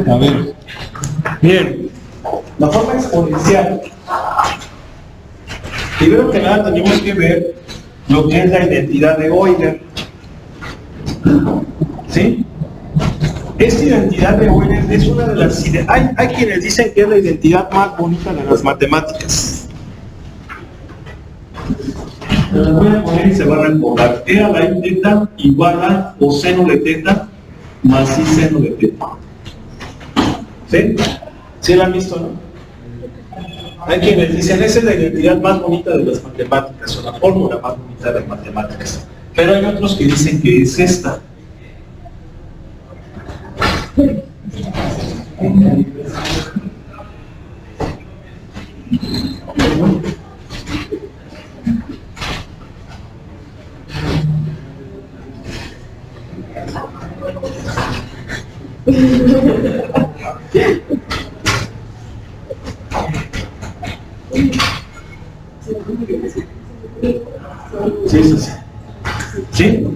A ver, miren, la forma exponencial. Primero que nada tenemos que ver lo que es la identidad de Euler. ¿Sí? Esta identidad de Euler es una de las... Hay quienes dicen que es la identidad más bonita de las matemáticas. Se las voy a poner y se va a recordar. Era la i teta igual a coseno de teta más i seno de teta. ¿Sí? ¿Sí la han visto, no? Hay quienes dicen, esa es la identidad más bonita de las matemáticas, o la fórmula más bonita de las matemáticas. Pero hay otros que dicen que es esta. ¿Sí?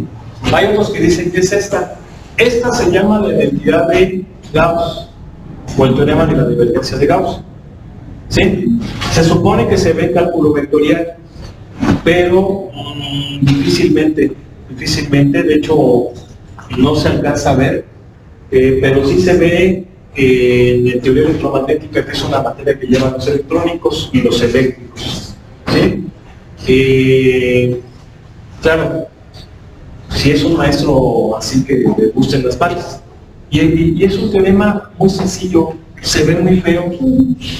Hay otros que dicen que es esta. Esta se llama la identidad de Gauss, o el teorema de la divergencia de Gauss. ¿Sí? Se supone que se ve en cálculo vectorial, pero difícilmente, de hecho, no se alcanza a ver, pero sí se ve en la teoría electromagnética, que es una materia que lleva los electrónicos y los eléctricos. ¿Sí? Claro, si es un maestro así que le gusten las pares. Y es un teorema muy sencillo, se ve muy feo,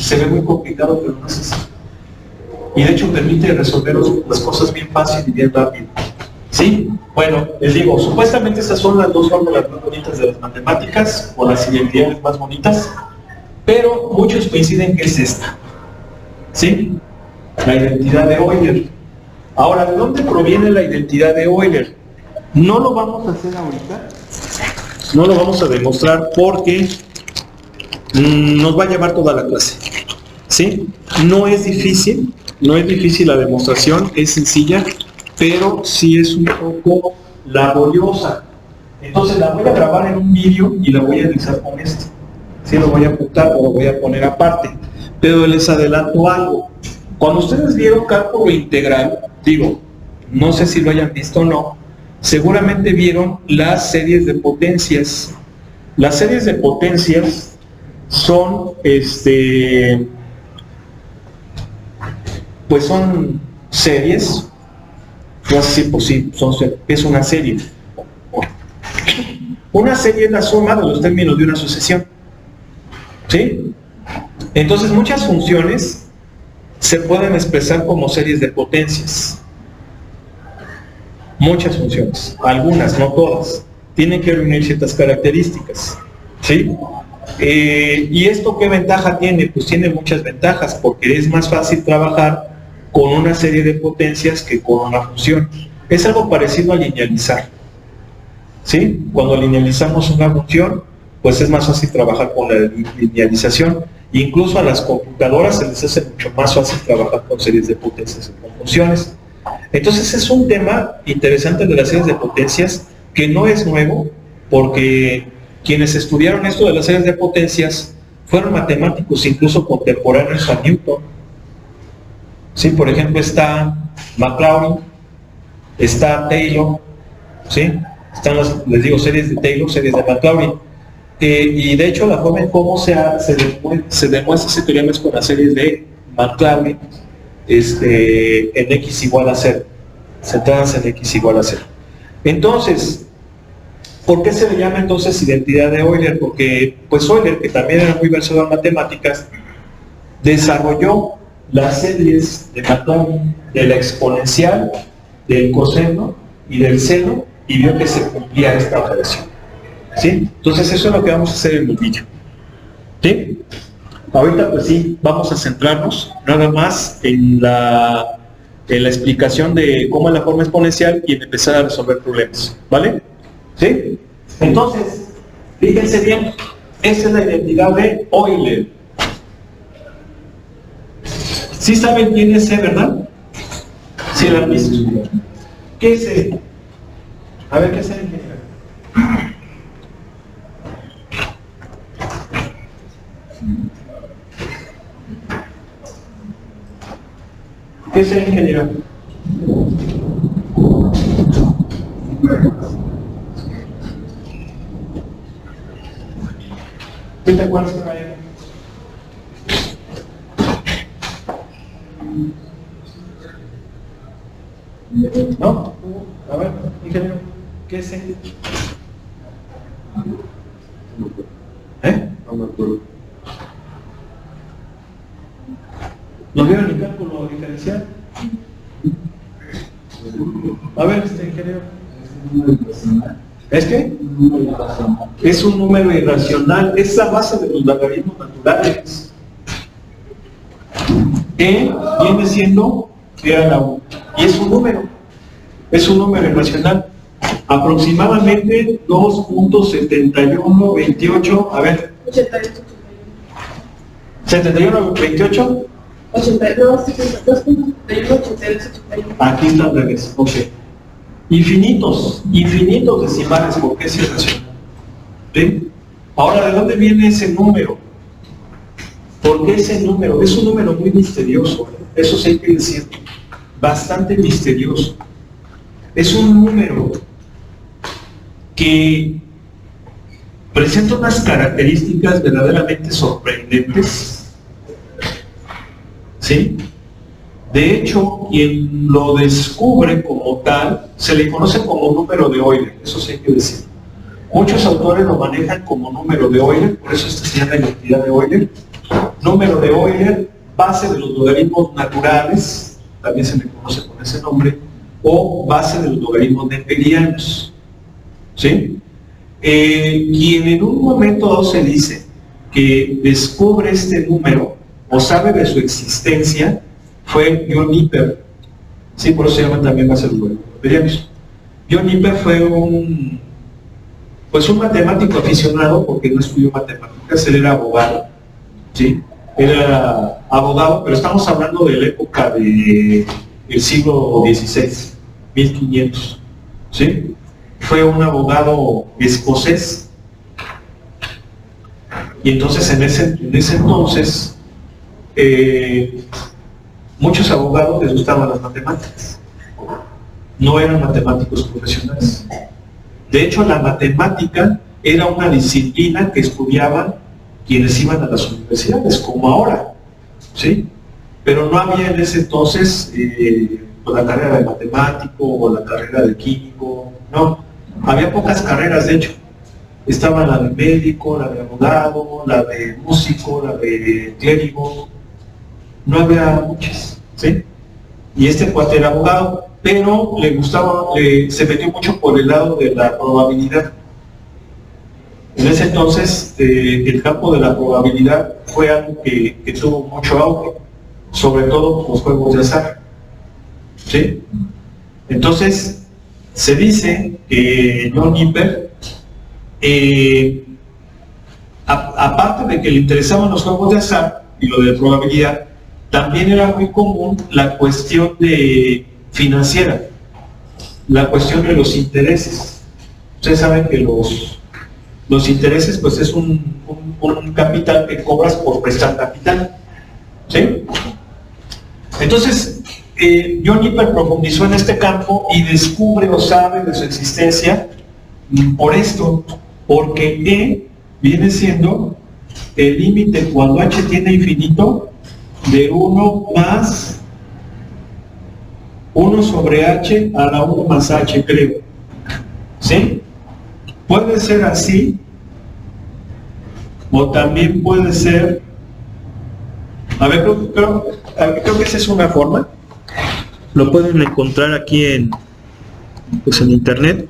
se ve muy complicado, pero no es así. Y de hecho permite resolver las cosas bien fácil y bien rápido. ¿Sí? Bueno, les digo, supuestamente esas son las dos fórmulas más bonitas de las matemáticas, o las identidades más bonitas, pero muchos coinciden que es esta. ¿Sí? La identidad de Euler. Ahora, ¿de dónde proviene la identidad de Euler? No lo vamos a hacer ahorita, no lo vamos a demostrar porque nos va a llevar toda la clase. ¿Sí? No es difícil la demostración, es sencilla, pero sí es un poco laboriosa. Entonces la voy a grabar en un vídeo y la voy a analizar con esto. Sí, lo voy a apuntar o lo voy a poner aparte. Pero les adelanto algo. Cuando ustedes vieron cálculo integral, digo, no sé si lo hayan visto o no, seguramente vieron las series de potencias. Las series de potencias son, pues son series, no sé si pues sí, es una serie. Una serie es la suma de los términos de una sucesión. ¿Sí? Entonces muchas funciones se pueden expresar como series de potencias. Muchas funciones, algunas, no todas, tienen que reunir ciertas características. ¿Sí? ¿Y esto qué ventaja tiene? Pues tiene muchas ventajas, porque es más fácil trabajar con una serie de potencias que con una función. Es algo parecido a linealizar. ¿Sí? Cuando linealizamos una función, pues es más fácil trabajar con la linealización. Incluso a las computadoras se les hace mucho más fácil trabajar con series de potencias y con funciones. Entonces es un tema interesante de las series de potencias que no es nuevo, porque quienes estudiaron esto de las series de potencias fueron matemáticos incluso contemporáneos a Newton. ¿Sí? Por ejemplo está Maclaurin, está Taylor, ¿sí? Están les digo, series de Taylor, series de Maclaurin. Y de hecho la forma en cómo se demuestra ese teorema es con las series de Maclaurin en x igual a 0, centradas en x igual a 0. Entonces, ¿por qué se le llama entonces identidad de Euler? Porque pues Euler, que también era muy versado en matemáticas, desarrolló las series de Maclaurin de la exponencial, del coseno y del seno, y vio que se cumplía esta relación. ¿Sí? Entonces eso es lo que vamos a hacer en el vídeo. ¿Sí? Ahorita pues sí, vamos a centrarnos nada más en la explicación de cómo es la forma exponencial y en empezar a resolver problemas. ¿Vale? ¿Sí? Entonces, fíjense bien, esa es la identidad de Euler. ¿Sí saben quién es C, verdad? ¿Sí la han visto? ¿Qué es E? A ver, ¿qué es E? ¿Qué es E, ingeniero? ¿Qué te acuerdas que vaya? ¿No? A ver, ingeniero, ¿qué es E? No me acuerdo. ¿Lo vieron el cálculo diferencial? A ver, ingeniero. ¿Es qué? Es un número irracional. Es la base de los logaritmos naturales. E viene siendo E a la 1. Y es un número. Es un número irracional. Aproximadamente 2.7128. A ver. 71, 28. 82, 2.71, 82, 81. Aquí está al revés. Ok. Infinitos decimales, porque es irracional. ¿Sí? Ahora, ¿de dónde viene ese número? ¿Por qué ese número? Es un número muy misterioso, eso sí hay que decir, bastante misterioso. Es un número que presenta unas características verdaderamente sorprendentes, ¿sí? De hecho, quien lo descubre como tal, se le conoce como número de Euler, eso sí hay que decir. Muchos autores lo manejan como número de Euler, por eso esta se llama identidad de Euler. Número de Euler, base de los logaritmos naturales, también se le conoce con ese nombre, o base de los logaritmos neperianos. ¿Sí? Quien en un momento dado se dice que descubre este número, o sabe de su existencia, fue John Niper. Sí, por eso se llama también base de los logaritmos neperianos. John Niper fue un matemático aficionado, porque no estudió matemáticas, él era abogado. ¿Sí? Era abogado, pero estamos hablando de la época del siglo XVI, 1500. ¿Sí? Fue un abogado escocés, y entonces en ese entonces muchos abogados les gustaban las matemáticas, no eran matemáticos profesionales. De hecho, la matemática era una disciplina que estudiaban quienes iban a las universidades, como ahora, ¿sí? Pero no había en ese entonces la carrera de matemático o la carrera de químico, no. Había pocas carreras, de hecho. Estaba la de médico, la de abogado, la de músico, la de clérigo. No había muchas, ¿sí? Y este cuate era abogado, pero le gustaba, se metió mucho por el lado de la probabilidad. En ese entonces, el campo de la probabilidad fue algo que tuvo mucho auge, sobre todo los juegos de azar. ¿Sí? Entonces, se dice que John Niper, aparte de que le interesaban los juegos de azar y lo de probabilidad, también era muy común la cuestión financiera, la cuestión de los intereses. Ustedes saben que los intereses, pues, es un capital que cobras por prestar capital. ¿Sí? Entonces, John Niper profundizó en este campo y descubre o sabe de su existencia por esto, porque E viene siendo el límite cuando H tiene infinito de 1 más 1 sobre H a la 1 más H, creo. ¿Sí? Puede ser así, o también puede ser, a ver, creo que esa es una forma. Lo pueden encontrar aquí en internet.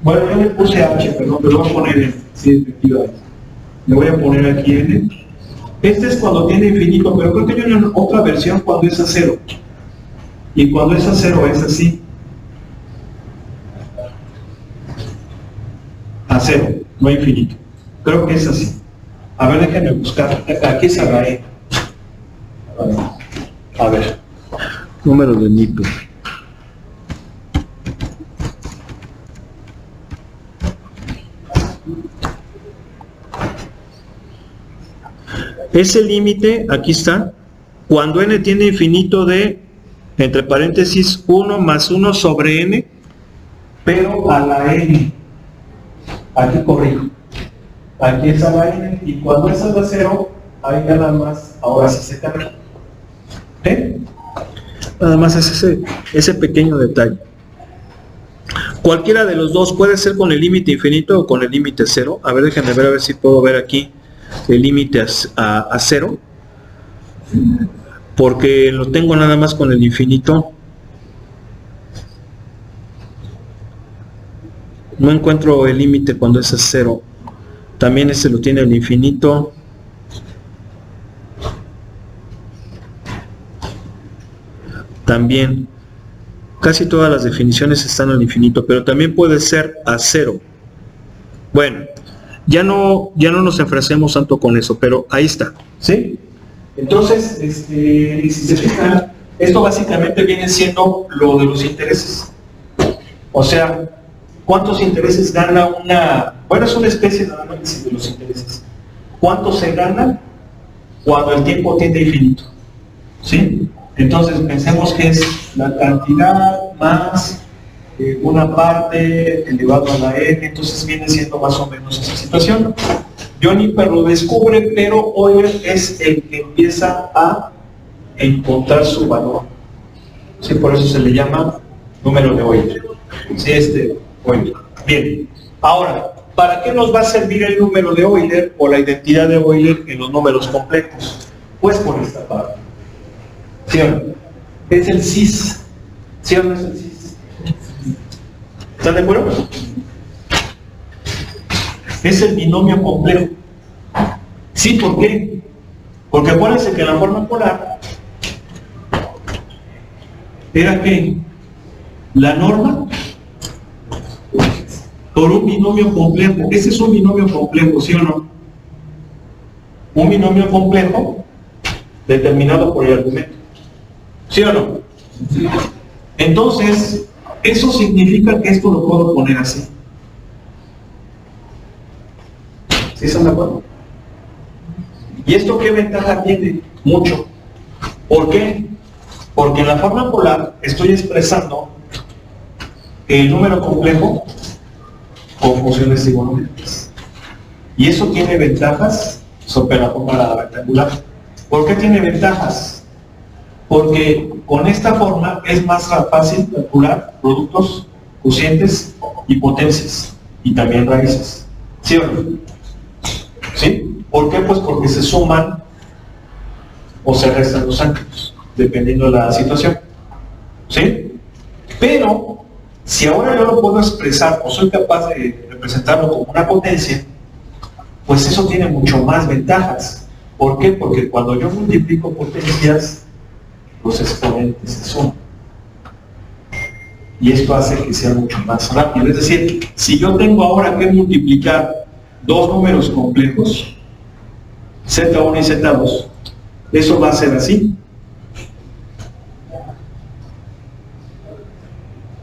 Bueno, yo le puse H, perdón, pero lo voy a poner en, sí, efectivamente. Le voy a poner aquí N. Este es cuando tiene infinito, pero creo que hay una otra versión cuando es a 0. Y cuando es a 0 es así. A 0, no infinito. Creo que es así. A ver, déjenme buscar. Aquí está la E. A ver. Número de NIPE. Ese límite, aquí está, cuando n tiene infinito de, entre paréntesis, 1 más 1 sobre n, pero a la n. Aquí corrijo. Aquí está la n, y cuando esa es la 0, ahí nada más, ahora sí se cambia. ¿Eh? Nada más es ese pequeño detalle. Cualquiera de los dos puede ser con el límite infinito o con el límite 0. A ver, déjenme ver a ver si puedo ver aquí el límite a 0, porque lo tengo nada más con el infinito. No encuentro el límite cuando es a 0. También ese lo tiene el infinito. También casi todas las definiciones están al infinito, pero también puede ser a 0. Bueno, ya no nos enfrasquemos tanto con eso, pero ahí está, ¿sí? Entonces, si se fijan, esto básicamente viene siendo lo de los intereses. O sea, ¿cuántos intereses gana una? Bueno, es una especie de análisis de los intereses. ¿Cuánto se gana cuando el tiempo tiende a infinito? ¿Sí? Entonces pensemos que es la cantidad más una parte elevado a la n, entonces viene siendo más o menos esa situación. Joniper lo descubre, pero Euler es el que empieza a encontrar su valor. Sí, por eso se le llama número de Euler. Sí, Euler. Bien, ahora, ¿para qué nos va a servir el número de Euler o la identidad de Euler en los números complejos? Pues por esta parte. ¿Sí o no? Es el cis. ¿Sí o no es el cis? ¿Están de acuerdo? Es el binomio complejo. ¿Sí? ¿Por qué? Porque acuérdense que la forma polar era que la norma por un binomio complejo. Ese es un binomio complejo, ¿sí o no? Un binomio complejo determinado por el argumento. ¿Sí o no? Entonces, eso significa que esto lo puedo poner así. ¿Sí están de acuerdo? ¿Y esto qué ventaja tiene? Mucho. ¿Por qué? Porque en la forma polar estoy expresando el número complejo con funciones trigonométricas. Y eso tiene ventajas sobre la forma rectangular. ¿Por qué tiene ventajas? Porque con esta forma es más fácil calcular productos, cocientes y potencias, y también raíces. ¿Sí o no? ¿Sí? ¿Por qué? Pues porque se suman o se restan los ángulos, dependiendo de la situación. ¿Sí? Pero, si ahora yo lo puedo expresar o soy capaz de representarlo como una potencia, pues eso tiene mucho más ventajas. ¿Por qué? Porque cuando yo multiplico potencias, los exponentes se suman. Y esto hace que sea mucho más rápido. Es decir, si yo tengo ahora que multiplicar dos números complejos, Z1 y Z2, eso va a ser así.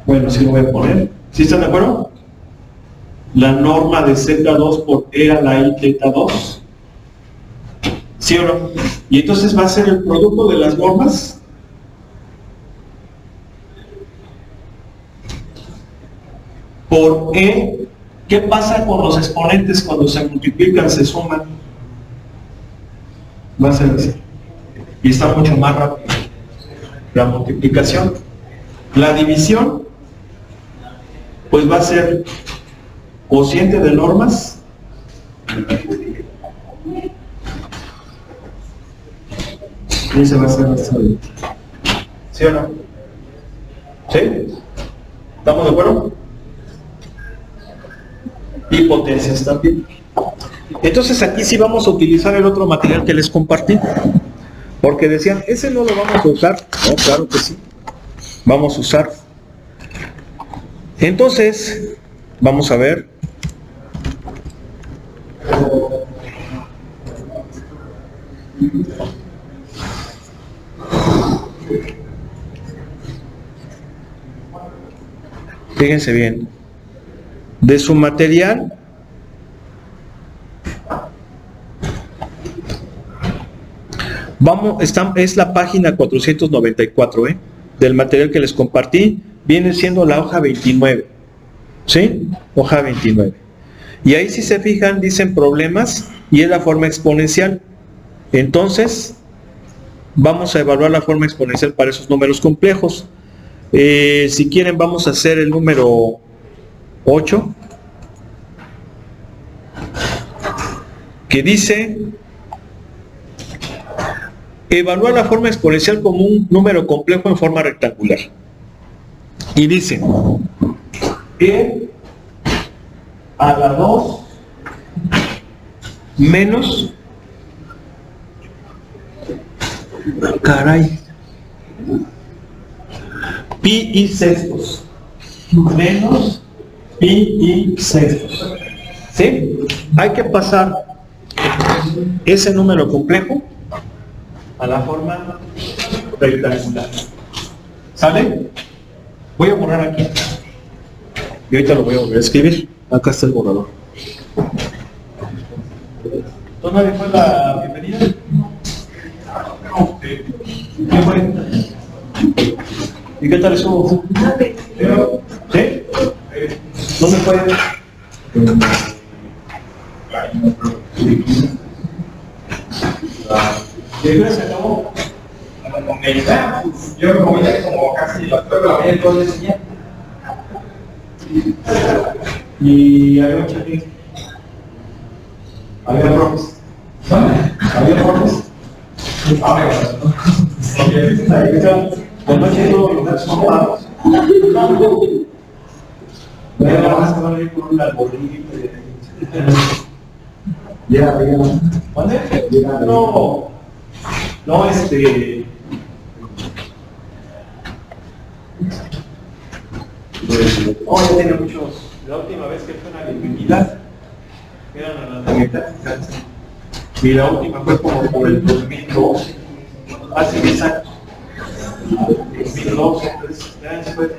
Bueno, sí lo voy a poner. ¿Sí están de acuerdo? La norma de Z2 por E a la I teta 2. ¿Sí o no? Y entonces va a ser el producto de las normas por E. ¿Qué pasa con los exponentes cuando se multiplican, se suman? Va a ser así. Y está mucho más rápido. La multiplicación. La división, pues va a ser cociente de normas y ese va a ser nuestro. ¿Sí o no? ¿Sí? ¿Estamos de acuerdo? Y potencias también. Entonces aquí sí vamos a utilizar el otro material que les compartí, porque decían, ese no lo vamos a usar. No, claro que sí, vamos a usar. Entonces vamos a ver. Fíjense bien. De su material, es la página 494, del material que les compartí, viene siendo la hoja 29, ¿sí? Hoja 29. Y ahí si se fijan, dicen problemas y es la forma exponencial. Entonces, vamos a evaluar la forma exponencial para esos números complejos. Si quieren, vamos a hacer el número 8, que dice: evalúa la forma exponencial como un número complejo en forma rectangular. Y dice que a la 2 menos, caray, pi y sextos, menos pi y sextos. ¿Sí? Hay que pasar ese número complejo a la forma rectangular. ¿Sale? Voy a borrar aquí. Y ahorita lo voy a volver a escribir. Acá está el borrador. ¿Todavía fue la bienvenida? ¿Qué fue? ¿Y qué tal estuvo? ¿Sí? ¿Dónde fue? ¿Qué se acabó? Yo como ya como casi la mañana todo el día. Y había mucha gente. Había profes. Había profes. De noche todos los gatos son pagos. Pero nada más que van a ir con un algoritmo. Llega. ¿Dónde? No, no, ya tenía muchos. La última vez que fue una bienvenida eran a las democráticas. Y la última fue como por el 2012, hace 10 años. 2012, entonces ya después.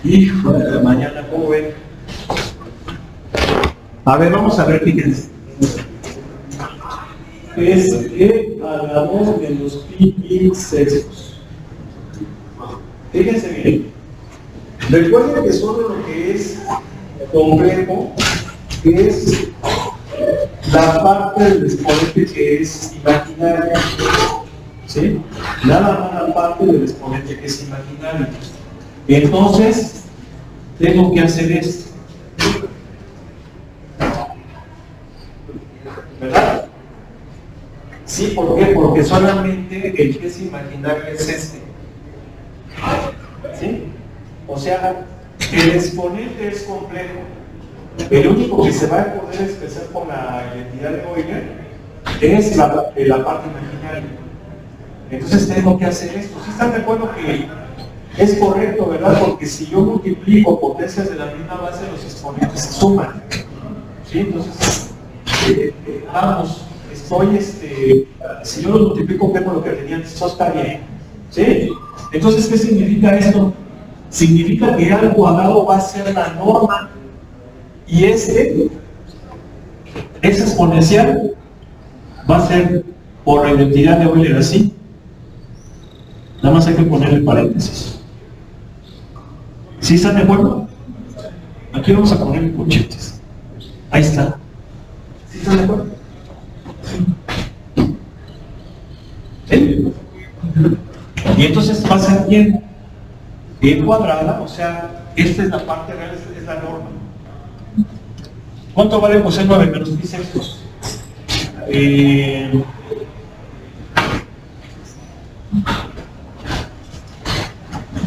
Hijo de la mañana, ¿cómo ven? A ver, vamos a ver, fíjense. Es que hagamos de los pi y sextos. Fíjense bien. Recuerden que solo lo que es complejo es la parte del exponente que es imaginaria. ¿Sí? Nada más la parte del exponente que es imaginario. Entonces, tengo que hacer esto. ¿Verdad? Sí, ¿por qué? Porque solamente el que es imaginario es este. ¿Sí? O sea, el exponente es complejo. El único que se va a poder expresar con la identidad de Euler es la parte imaginaria. Entonces tengo que hacer esto. ¿Sí están de acuerdo que es correcto, verdad? Porque si yo multiplico potencias de la misma base, los exponentes se suman. ¿Sí? Entonces, vamos, si yo los multiplico, vemos lo que tenía antes, eso está bien. ¿Sí? Entonces, ¿qué significa esto? Significa que A al cuadrado va a ser la norma y ese exponencial va a ser por la identidad de Euler así. Nada más hay que ponerle paréntesis. ¿Sí están de acuerdo? Aquí vamos a ponerle corchetes. Ahí está. ¿Sí están de acuerdo? ¿Sí? Y entonces va a ser bien cuadrada, o sea, esta es la parte real, esta es la norma. ¿Cuánto vale coseno 9 menos pi sextos?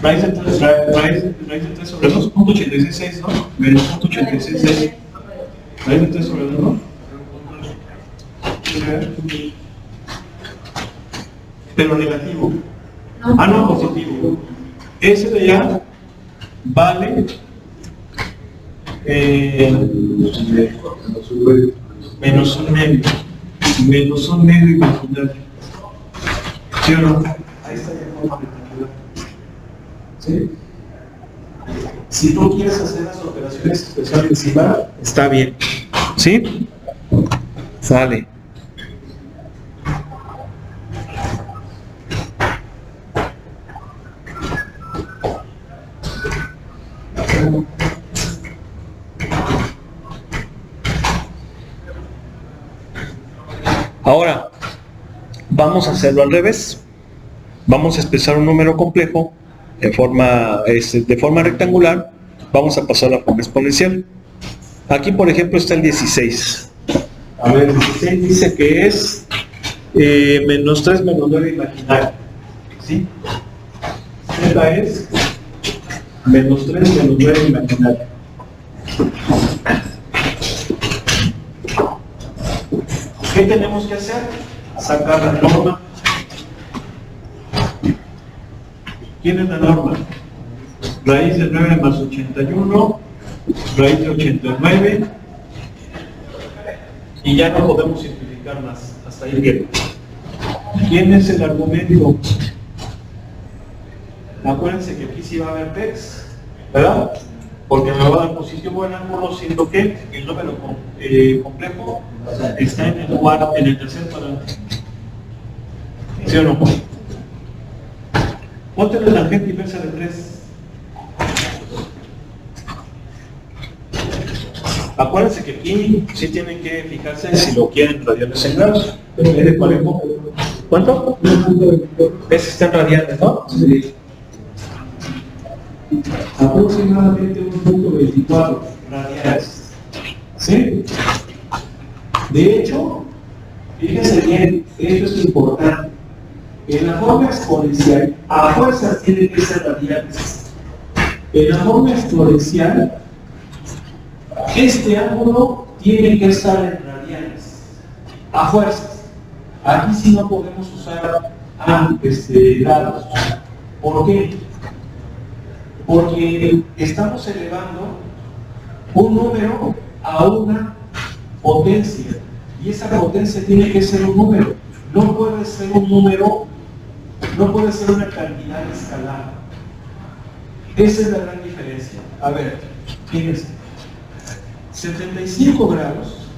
Raíz de 3 sobre 2, punto 86, ¿no? Menos punto 86. Raíz de 3 sobre 2, ¿no? Pero negativo. Ah, no, positivo. Ese de allá vale Menos un medio. Menos un medio imaginario. ¿Sí o no? Ahí está la forma rectangular. ¿Sí? Si tú quieres hacer las operaciones especiales encima, está bien. ¿Sí? Sale. Ahora, vamos a hacerlo al revés. Vamos a expresar un número complejo de forma rectangular. Vamos a pasar a la forma exponencial. Aquí, por ejemplo, está el 16. A ver, el 16 dice que es menos 3 menos 9 imaginario. ¿Sí? Esta es menos 3 menos 9 imaginario. ¿Qué tenemos que hacer? Sacar la norma. ¿Quién es la norma? Raíz de 9 más 81, raíz de 89, y ya no podemos simplificar más. Hasta ahí bien. ¿Quién es el argumento? Acuérdense que aquí sí va a haber PEX, ¿verdad? Porque me va a dar positivo el ángulo, siendo que el número complejo está en el tercer cuadrante. ¿Sí o no? Ponte la tangente inversa de 3. Acuérdense que aquí sí tienen que fijarse si lo quieren radianes en grados. ¿Cuánto? Ese está en radianes, ¿no? Sí. Aproximadamente 1.24 radianes. ¿Sí? De hecho, fíjense bien, esto es importante. En la forma exponencial, a fuerzas tiene que ser radianes. En la forma exponencial, este ángulo tiene que estar en radianes. A fuerzas. Aquí sí no podemos usar grados. ¿Por qué? Porque estamos elevando un número a una potencia. Y esa potencia tiene que ser un número. No puede ser un número, no puede ser una cantidad escalar. Esa es la gran diferencia. A ver, fíjense. 75 grados.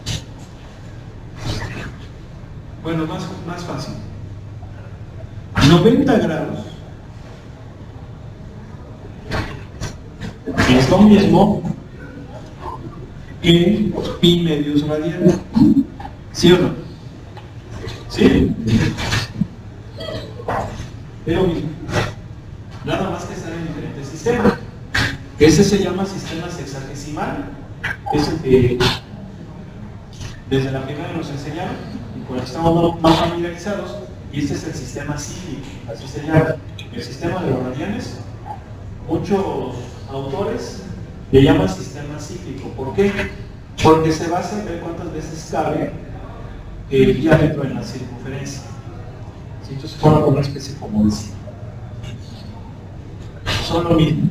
Bueno, más fácil. 90 grados. Es lo mismo que pi medios radianes. ¿Sí o no? ¿Sí? Es lo mismo. Nada más que están en diferentes sistemas. Ese se llama sistema sexagesimal. Es el que desde la primera nos enseñaron y con el que estamos más familiarizados. Y este es el sistema cíclico, así se llama. El sistema de los radianes. Muchos autores le llaman sistema cíclico. ¿Por qué? Porque se basa en ver cuántas veces cabe el diámetro en la circunferencia. ¿Sí? Entonces forma una especie como de ciclo. Son lo mismo,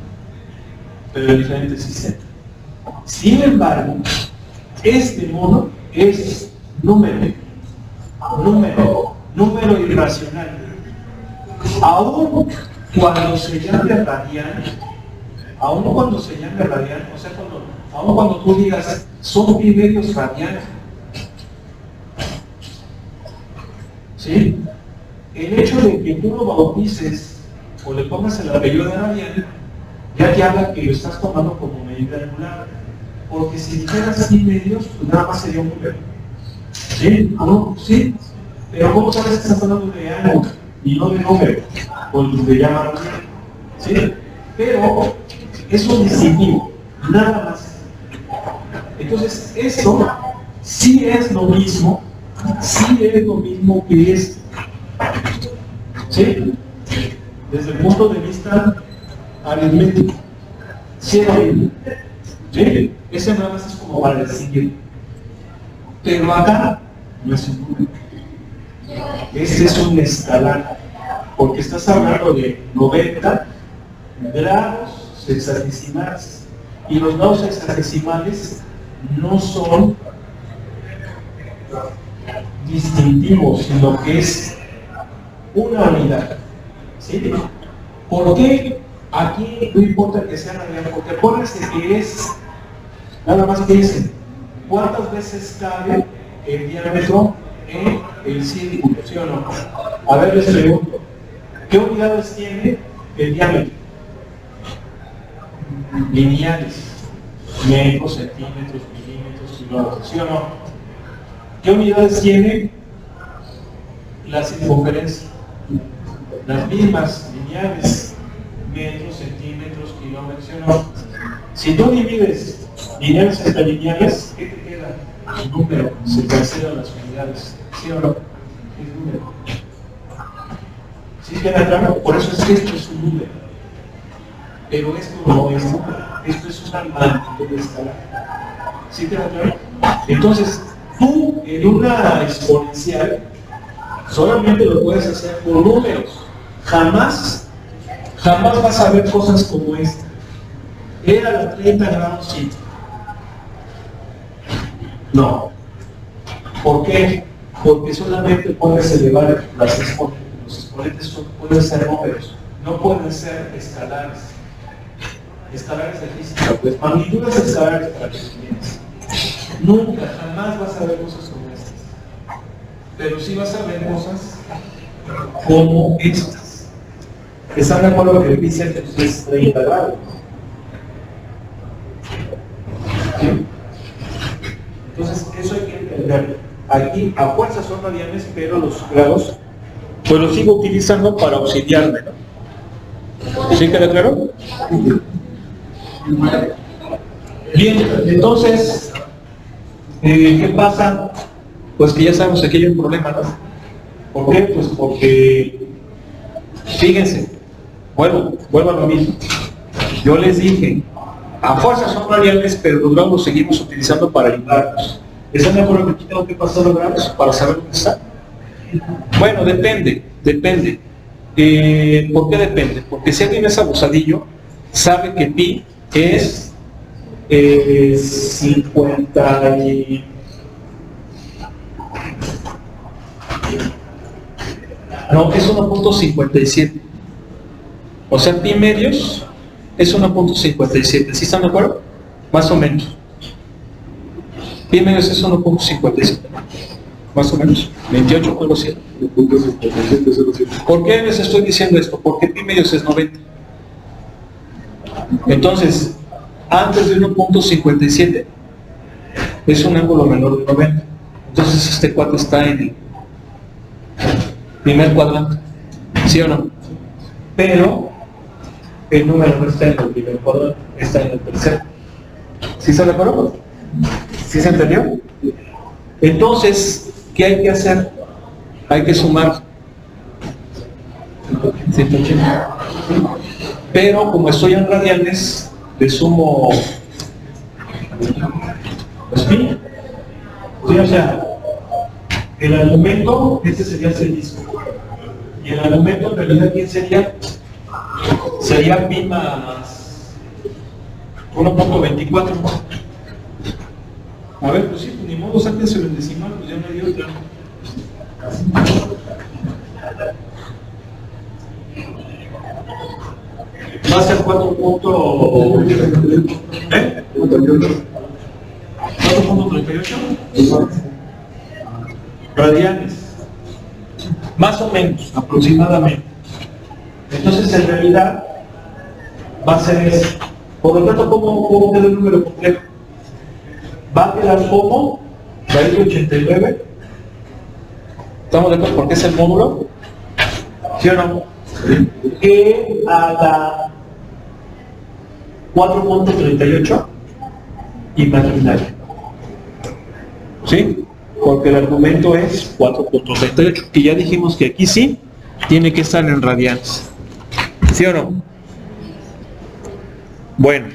pero en diferentes sistemas. Sin embargo, este mono es número irracional. Aún cuando se llame radian, o sea, aún cuando tú digas son pi medios radianes, ¿sí? El hecho de que tú lo bautices o le pongas el apellido de radian, ya te habla que lo estás tomando como medida angular. Porque si dijeras pi medios, pues nada más sería un número. ¿Sí? ¿No? ¿Sí? Pero ¿cómo sabes que estás hablando de ángulo y no de número? Pues le llaman radian. ¿Sí? Pero es un distintivo, nada más. Entonces, eso sí es lo mismo que esto. ¿Sí? Desde el punto de vista aritmético. Sí es lo mismo. ¿Sí? Ese nada más es como para distinguir. Pero acá no es un número. Este es un escalar. Porque estás hablando de 90 grados sexagesimales. Y los grados hexadesimales no son distintivos, sino que es una unidad. ¿Sí? ¿Por qué aquí no importa que sea radial? Porque acuérdense que es, nada más piensen, ¿cuántas veces cabe el diámetro en el círculo? ¿Sí o no? A ver, les pregunto, ¿qué unidades tiene el diámetro? Lineales, metros, centímetros, milímetros, kilómetros, ¿sí o no? ¿Qué unidades tiene la circunferencia? Las mismas, lineales, metros, centímetros, kilómetros, ¿sí o no? Si tú divides lineales entre lineales, ¿qué te queda? El número, se cancelan las unidades, ¿sí o no? Es número. ¿Sí queda claro? Por eso es que esto es un número. Pero esto no es número, esto es una magnitud escalar. ¿Sí queda claro? Entonces, tú en una exponencial solamente lo puedes hacer por números. Jamás vas a ver cosas como esta. Era la 30 grados sí. No. ¿Por qué? Porque solamente puedes elevar las exponentes. Los exponentes pueden ser números, no pueden ser escalares. Escalares de física, pues magnitudes escalares para que entiendas. Nunca, jamás vas a ver cosas como estas. Pero sí vas a ver cosas como estas. ¿Están de acuerdo que el bíceps es 30 grados? ¿Sí? Entonces, eso hay que entender. Aquí, a fuerza son radianes, pero los grados, pues los sigo utilizando para auxiliarme, ¿no? ¿Sí queda claro? Bien, entonces, ¿qué pasa? Pues que ya sabemos que aquí hay un problema, ¿no? ¿Por qué? Pues porque, fíjense, vuelvo a lo mismo. Yo les dije, a fuerza son radianes, pero los grados los seguimos utilizando para ayudarnos. ¿Están de acuerdo que aquí tengo que pasar los grados para saber dónde está? Bueno, depende. ¿Por qué depende? Porque si alguien es abusadillo, sabe que pi es 50 y... No, es 1.57. O sea, pi medios es 1.57. ¿Sí están de acuerdo? Más o menos. Pi medios es 1.57. Más o menos. 28.7. ¿Por qué les estoy diciendo esto? Porque pi medios es 90. Entonces, antes de 1.57 es un ángulo menor de 90. Entonces este cuadro está en el primer cuadrante, ¿sí o no? Pero el número no está en el primer cuadrante, está en el tercero. ¿Sí se acuerdan? ¿Sí se entendió? Entonces, ¿qué hay que hacer? Hay que sumar 180. Pero como estoy en radianes, le sumo pi. Sí, o sea, el argumento, este sería el disco. Y el argumento en realidad, ¿quién sería? Sería pi más 1.24. A ver, pues sí, pues ni modo, sáquenselo en decimal, pues ya no hay otra. Va a ser 4.38. Radianes. Más o menos, aproximadamente. Entonces, en realidad, va a ser eso. Por lo tanto, ¿cómo queda el número complejo? Va a quedar como raíz de 89. ¿Estamos de acuerdo? Porque es el módulo. ¿Sí o no? Que a la 4.38 imaginario. ¿Sí? Porque el argumento es 4.38. Y ya dijimos que aquí sí tiene que estar en radianes. ¿Sí o no? Bueno.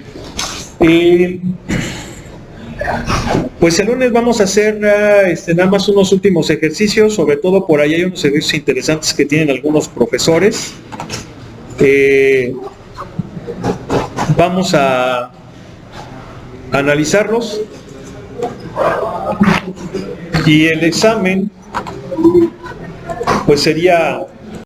Pues el lunes vamos a hacer nada más unos últimos ejercicios, sobre todo por ahí hay unos ejercicios interesantes que tienen algunos profesores. Vamos a analizarlos, y el examen pues sería